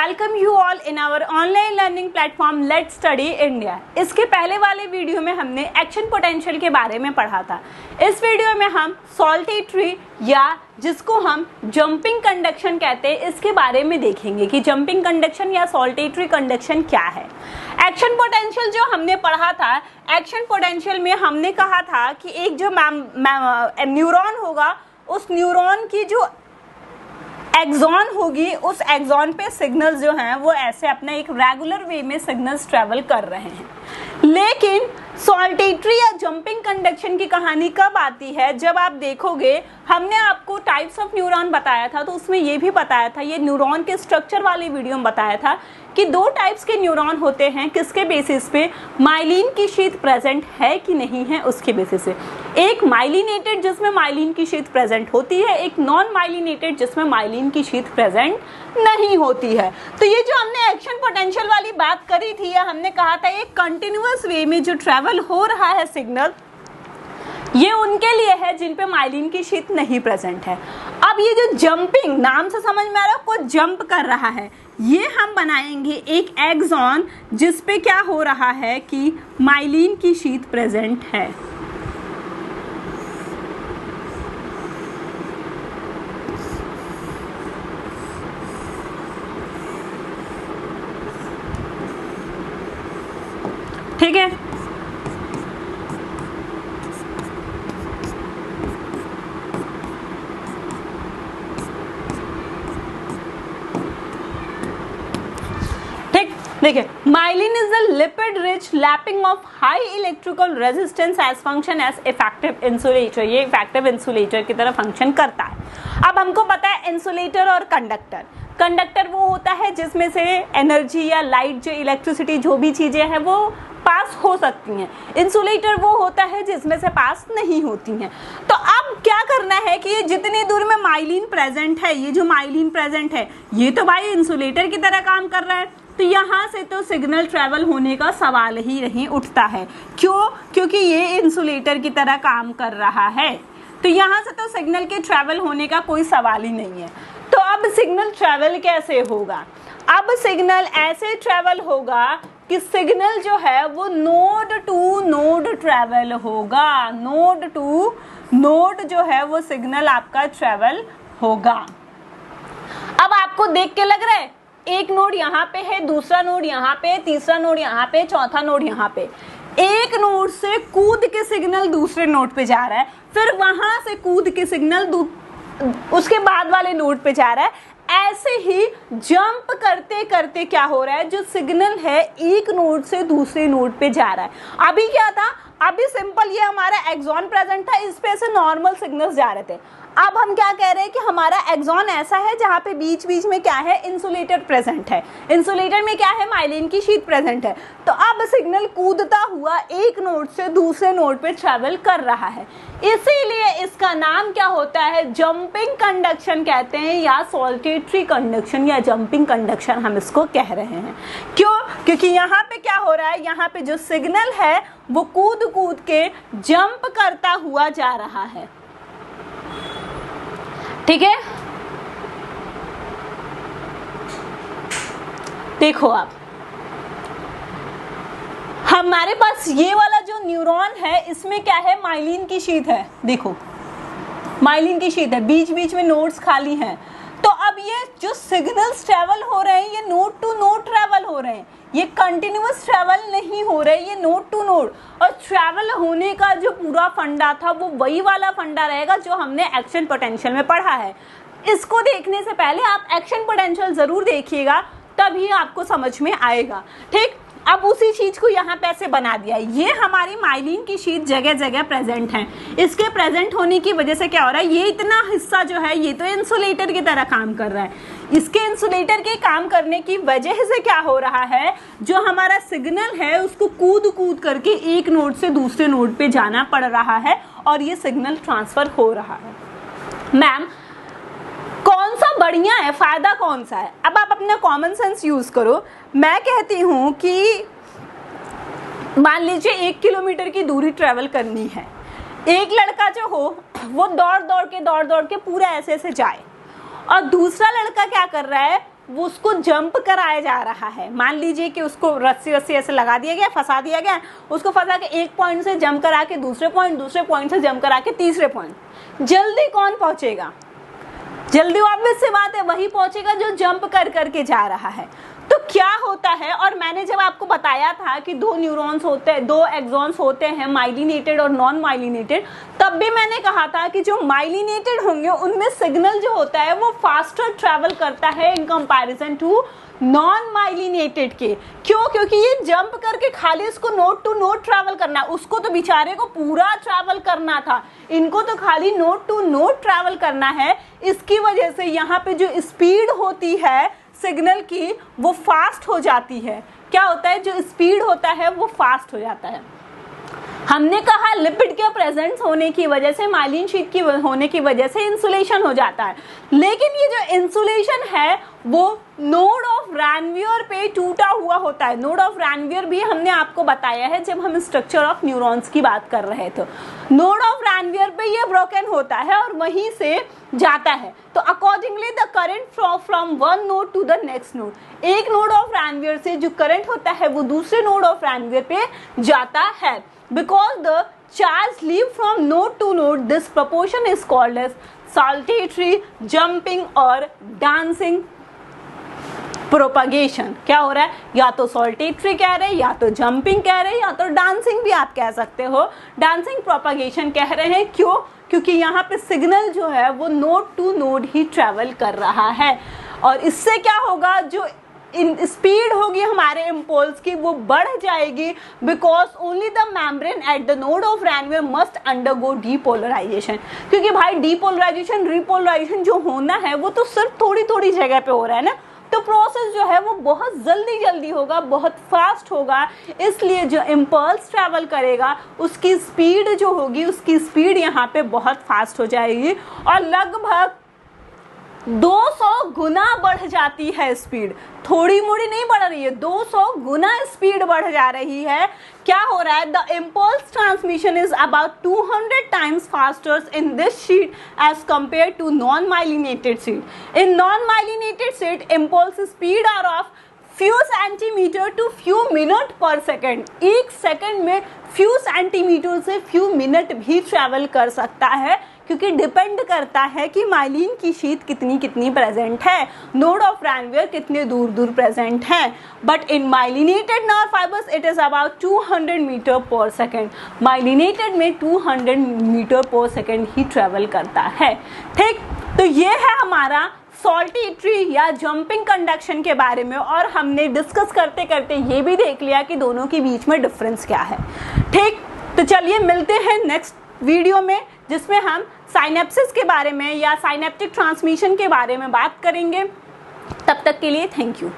Welcome you all in our online learning platform let's study India. इसके पहले वाले video में हमने एक्शन पोटेंशियल के बारे में पढ़ा था। इस वीडियो में हम सॉल्टेटरी या जिसको हम जंपिंग कंडक्शन कहते हैं इसके बारे में देखेंगे कि जंपिंग कंडक्शन या सॉल्टेटरी कंडक्शन क्या है। एक्शन पोटेंशियल जो हमने पढ़ा था, एक्शन पोटेंशियल में हमने कहा था कि एक जो न्यूरॉन होगा उस न्यूरॉन की जो एक्सॉन होगी उस एक्सॉन पे सिग्नल्स जो हैं वो ऐसे अपना एक रेगुलर वे में सिग्नल्स ट्रेवल कर रहे हैं। लेकिन सॉल्टेटरी या जंपिंग कंडक्शन की कहानी कब आती है? जब आप देखोगे हमने आपको टाइप्स ऑफ न्यूरॉन बताया था तो उसमें ये भी बताया था, ये न्यूरॉन के स्ट्रक्चर वाली वीडियो में बताया था कि दो टाइप्स के न्यूरॉन होते हैं। किसके बेसिस पे? माइलिन की शीथ प्रेजेंट है कि नहीं है उसके बेसिस पे। एक माइलिनेटेड जिसमें माइलिन की शीथ प्रेजेंट होती है, एक नॉन माइलिनेटेड जिसमें माइलिन की शीथ प्रेजेंट नहीं होती है। तो ये जो हमने एक्शन पोटेंशियल वाली बात करी थी या हमने कहा था एक कंटिन्यूअस वे में जो ट्रेवल हो रहा है सिग्नल, ये उनके लिए है जिन पे माइलिन की शीथ नहीं प्रेजेंट है। अब ये जो जंपिंग, नाम से समझ में आ रहा है, को जंप कर रहा है, ये हम बनाएंगे एक एक्सॉन जिस पे क्या हो रहा है कि माइलिन की शीथ प्रेजेंट है। ठीक है, देखिए, myelin is the lipid rich lapping of high electrical resistance as function as effective insulator. ये इफेक्टिव इंसुलेटर की तरह फंक्शन करता है। अब हमको पता है इंसुलेटर और कंडक्टर। कंडक्टर वो होता है जिसमें से एनर्जी या लाइट, जो इलेक्ट्रिसिटी, जो भी चीजें हैं वो पास हो सकती हैं। इंसुलेटर वो होता है जिसमें से पास नहीं होती हैं। तो अब क्या करना है कि ये जितनी दूर में माइलिन प्रेजेंट है, ये जो माइलिन प्रेजेंट है ये तो भाई इंसुलेटर की तरह काम कर रहा है, तो यहाँ से तो सिग्नल ट्रेवल होने का सवाल ही नहीं उठता है। क्यों? क्योंकि ये इंसुलेटर की तरह काम कर रहा है, तो यहाँ से तो सिग्नल के ट्रेवल होने का कोई सवाल ही नहीं है। तो अब सिग्नल ट्रेवल कैसे होगा? अब सिग्नल ऐसे ट्रेवल होगा कि सिग्नल जो है वो नोड टू नोड ट्रेवल होगा। नोड टू नोड जो है वो सिग्नल आपका ट्रेवल होगा। अब आपको देख के लग रहा है एक नोड यहाँ पे है, दूसरा नोड यहाँ पे, तीसरा नोड यहाँ पे, चौथा नोड यहाँ पे। एक नोड से कूद के सिग्नल दूसरे नोड पे जा रहा है, फिर वहां से कूद के सिग्नल उसके बाद वाले नोड पे जा रहा है। ऐसे ही जंप करते करते क्या हो रहा है, जो सिग्नल है एक नोड से दूसरे नोड पे जा रहा है। अभी क्या था? अभी सिंपल ये हमारा एक्सॉन प्रेजेंट था, इस पे से नॉर्मल सिग्नल्स जा रहे थे। अब हम क्या कह रहे हैं कि हमारा एक्सॉन ऐसा है जहाँ पे बीच बीच में क्या है, इंसुलेटर प्रेजेंट है। इंसुलेटर में क्या है, माइलिन की शीट प्रेजेंट है। तो अब सिग्नल कूदता हुआ एक नोड से दूसरे नोड पे ट्रेवल कर रहा है, इसीलिए इसका नाम क्या होता है, जंपिंग कंडक्शन कहते हैं या सॉल्टेटरी कंडक्शन या जंपिंग कंडक्शन हम इसको कह रहे हैं। क्यों? क्योंकि यहाँ पे क्या हो रहा है, यहाँ पे जो सिग्नल है वो कूद कूद के जंप करता हुआ जा रहा है। ठीक है, देखो अब हमारे पास ये वाला जो न्यूरॉन है इसमें क्या है, माइलिन की शीथ है। देखो माइलिन की शीथ है, बीच बीच में नोड्स खाली हैं। तो अब ये जो सिग्नल्स ट्रेवल हो रहे हैं ये नोड टू नोड ट्रेवल हो रहे हैं, ये कंटिन्यूअस ट्रेवल नहीं हो रहे, ये नोड टू नोड। और ट्रेवल होने का जो पूरा फंडा था वो वही वाला फंडा रहेगा जो हमने एक्शन पोटेंशियल में पढ़ा है। इसको देखने से पहले आप एक्शन पोटेंशियल जरूर देखिएगा, तभी आपको समझ में आएगा। ठीक, अब उसी चीज को यहाँ पे ऐसे बना दिया। ये हमारी माइलिन की शीट जगह जगह प्रेजेंट है। इसके प्रेजेंट होने की वजह से क्या हो रहा है, ये इतना हिस्सा जो है ये तो इंसुलेटर की तरह काम कर रहा है। इसके इंसुलेटर के काम करने की वजह से क्या हो रहा है, जो हमारा सिग्नल है उसको कूद कूद करके एक नोड से दूसरे नोड पे जाना पड़ रहा है और ये सिग्नल ट्रांसफर हो रहा है। मैम कौन सा बढ़िया है, फायदा कौन सा है? अब आप अपना कॉमन सेंस यूज करो। मैं कहती हूं कि मान लीजिए 1 किलोमीटर की दूरी ट्रेवल करनी है, एक लड़का जो हो वो दौड़ दौड़ के पूरा ऐसे ऐसे जाए, और दूसरा लड़का क्या कर रहा है, वो उसको जंप कराया जा रहा है। मान लीजिए कि उसको रस्सी ऐसे लगा दिया गया, फंसा दिया गया, उसको फंसा के एक पॉइंट से जंप करा के दूसरे पॉइंट से जंप करा के तीसरे पॉइंट। जल्दी कौन पहुंचेगा? जल्दी ऑब्वियस सी बात है वही पहुंचेगा जो जंप कर करके जा रहा है। तो क्या होता है, और मैंने जब आपको बताया था कि दो न्यूरॉन्स होते हैं, दो एक्सॉन्स होते हैं, माइलिनेटेड और नॉन माइलिनेटेड, तब भी मैंने कहा था कि जो माइलिनेटेड होंगे उनमें सिग्नल जो होता है वो फास्टर ट्रैवल करता है in comparison to non myelinated के। क्यों? क्योंकि ये जंप करके खाली इसको नोड टू नोड ट्रैवल करना, उसको तो बेचारे को पूरा ट्रैवल करना था, इनको तो खाली नोड टू नोड ट्रैवल करना है। इसकी वजह से यहाँ पे जो स्पीड होती है सिग्नल की वो फास्ट हो जाती है। क्या होता है? जो स्पीड होता है वो फास्ट हो जाता है। हमने कहा लिपिड के प्रेजेंस होने की वजह से, माइलिन शीट की होने की वजह से इंसुलेशन हो जाता है, लेकिन ये जो इंसुलेशन है वो नोड ऑफ रैनवियर पे टूटा हुआ होता है। नोड ऑफ रैनवियर भी हमने आपको बताया है जब हम स्ट्रक्चर ऑफ न्यूरॉन्स की बात कर रहे थे। नोड ऑफ रैनवियर पे ये ब्रोकन होता है और वहीं से जाता है। तो accordingly the current from one node to the next node, एक नोड ऑफ रैनवियर से जो करंट होता है वो दूसरे नोड ऑफ रैनवियर पे जाता है। Because the charge leave from node to node, this proportion is called as saltatory, jumping और dancing propagation। क्या हो रहा है? या तो saltatory कह रहे हैं, या तो jumping कह रहे हैं, या तो dancing भी आप कह सकते हो। dancing propagation कह रहे हैं। क्यों? क्योंकि यहाँ पे सिग्नल जो है वो नोड टू नोड ही ट्रेवल कर रहा है, और इससे क्या होगा, जो स्पीड होगी हमारे इम्पल्स की वो बढ़ जाएगी, because only the membrane at the node of Ranvier must undergo depolarization. क्योंकि भाई डीपोलराइजेशन रिपोलराइजेशन जो होना है वो तो सिर्फ थोड़ी थोड़ी जगह पे हो रहा है ना, तो प्रोसेस जो है वो बहुत जल्दी होगा, बहुत फास्ट होगा। इसलिए जो इम्पल्स ट्रैवल करेगा उसकी स्पीड जो होगी, उसकी स्पीड यहाँ पे बहुत फास्ट हो जाएगी और लगभग 200 गुना बढ़ जाती है स्पीड। थोड़ी मोड़ी नहीं बढ़ रही है, 200 गुना स्पीड बढ़ जा रही है। क्या हो रहा है? The impulse transmission is about 200 times faster in this sheath as compare to non myelinated sheath. In non myelinated sheath impulse speed are of few centimetre to few minute per second. एक second में few centimetre से few minute भी travel कर सकता है, क्योंकि depend करता है कि माइलिन की शीट कितनी प्रेजेंट है, नोड ऑफ रैनवियर कितने दूर प्रेजेंट है। But in myelinated nerve fibres it is about 200 metre per second. Myelinated में 200 मीटर पर सेकेंड ही ट्रेवल करता है। ठीक, तो ये है हमारा सॉल्टेटरी या जंपिंग कंडक्शन के बारे में, और हमने डिस्कस करते करते ये भी देख लिया कि दोनों के बीच में डिफरेंस क्या है। ठीक, तो चलिए मिलते हैं नेक्स्ट वीडियो में, जिसमें हम साइनेप्सिस के बारे में या साइनेप्टिक ट्रांसमिशन के बारे में बात करेंगे। तब तक के लिए थैंक यू।